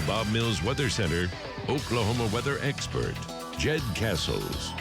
the Bob Mills Weather Center, Oklahoma weather expert, Jed Castles.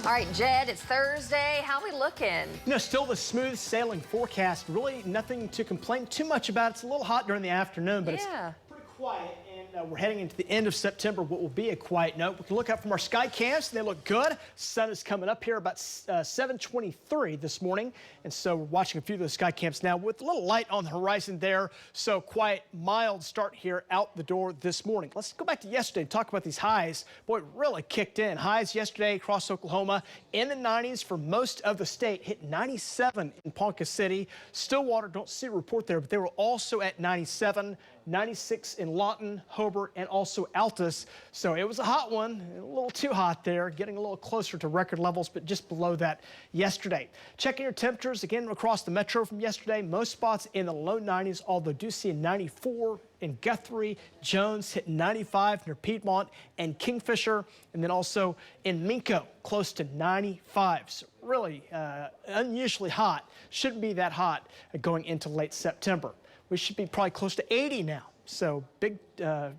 All right, Jed, it's Thursday. How we looking? Still the smooth sailing forecast. Really nothing to complain too much about. It's a little hot during the afternoon, but it's pretty quiet. And we're heading into the end of September, what will be a quiet note. We can look up from our sky cams. They look good. Sun is coming up here about 7:23 this morning. And so we're watching a few of those sky cams now with a little light on the horizon there. So quiet, mild start here out the door this morning. Let's go back to yesterday and talk about these highs. Boy, it really kicked in. Highs yesterday across Oklahoma in the 90s for most of the state. Hit 97 in Ponca City. Stillwater, don't see a report there, but they were also at 97. 96 in Lawton, Hobart, and also Altus. So it was a hot one, a little too hot there, getting a little closer to record levels, but just below that yesterday. Checking your temperatures again across the metro from yesterday. Most spots in the low 90s, although do see a 94 in Guthrie. Jones hit 95 near Piedmont and Kingfisher, and then also in Minco, close to 95. So really unusually hot. Shouldn't be that hot going into late September. We should be probably close to 80 now. So big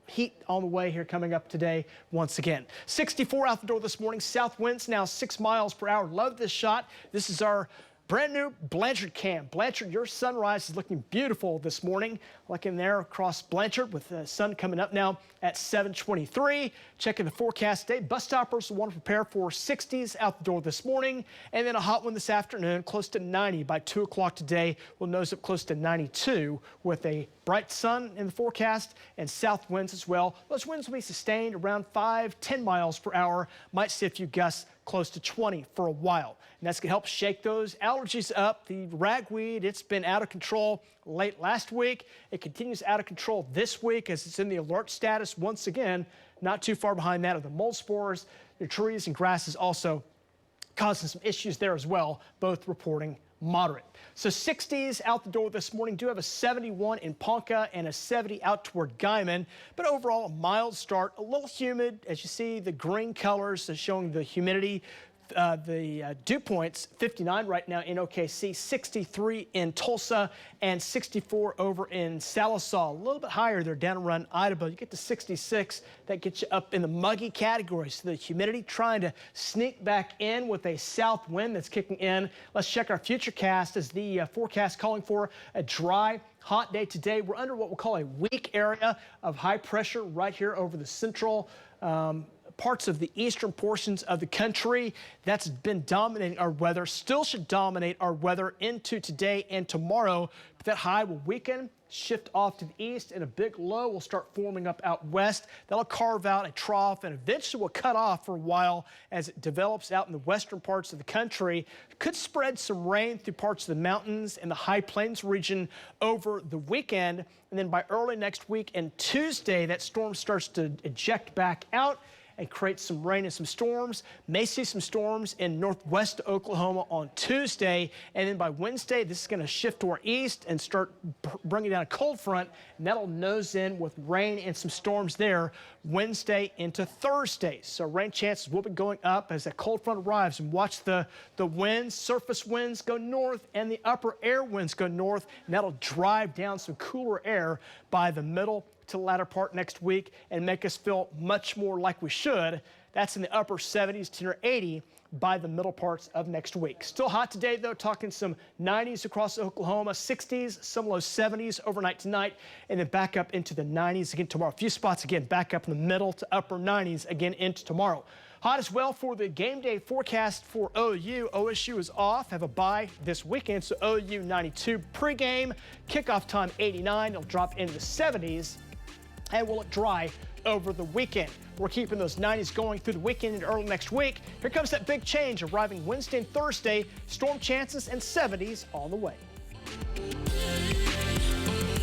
heat on the way here coming up today once again. 64 out the door this morning. South winds now 6 miles per hour. Love this shot. This is our brand new Blanchard cam. Blanchard, your sunrise is looking beautiful this morning. Looking there across Blanchard with the sun coming up now at 7:23. Checking the forecast today. Bus stoppers will want to prepare for 60s out the door this morning. And then a hot one this afternoon, close to 90 by 2 o'clock today. We'll nose up close to 92 with a bright sun in the forecast and south winds as well. Those winds will be sustained around 5-10 miles per hour. Might see a few gusts close to 20 for a while. And that's going to help shake those allergies up. The ragweed, it's been out of control late last week. It continues out of control this week as it's in the alert status once again. Not too far behind that are the mold spores. The trees and grasses also causing some issues there as well, both reporting moderate. So 60s out the door this morning. Do have a 71 in Ponca and a 70 out toward Guyman, but overall a mild start, a little humid as you see the green colors showing the humidity. The dew points 59 right now in OKC, 63 in Tulsa, and 64 over in Sallisaw. A little bit higher there down around Idaho. You get to 66, that gets you up in the muggy category. So the humidity trying to sneak back in with a south wind that's kicking in. Let's check our future cast as the forecast calling for a dry, hot day today. We're under what we'll call a weak area of high pressure right here over the central parts of the eastern portions of the country. That's been dominating our weather, still should dominate our weather into today and tomorrow. But that high will weaken, shift off to the east, and a big low will start forming up out west. That'll carve out a trough and eventually will cut off for a while as it develops out in the western parts of the country. Could spread some rain through parts of the mountains and the high plains region over the weekend. And then by early next week and Tuesday, that storm starts to eject back out and create some rain and some storms. May see some storms in northwest Oklahoma on Tuesday. And then by Wednesday, this is going to shift to our east and start bringing down a cold front. And that'll nose in with rain and some storms there Wednesday into Thursday. So rain chances will be going up as that cold front arrives. And watch the winds, surface winds go north and the upper air winds go north. And that'll drive down some cooler air by the middle to the latter part next week and make us feel much more like we should. That's in the upper 70s to near 80 by the middle parts of next week. Still hot today, though, talking some 90s across Oklahoma, 60s, some low 70s overnight tonight, and then back up into the 90s again tomorrow. A few spots again back up in the middle to upper 90s again into tomorrow. Hot as well for the game day forecast for OU. OSU is off, have a bye this weekend, so OU 92 pregame, kickoff time 89. It'll drop into the 70s. And will look dry over the weekend. We're keeping those 90s going through the weekend and early next week. Here comes that big change arriving Wednesday and Thursday. Storm chances and 70s on the way.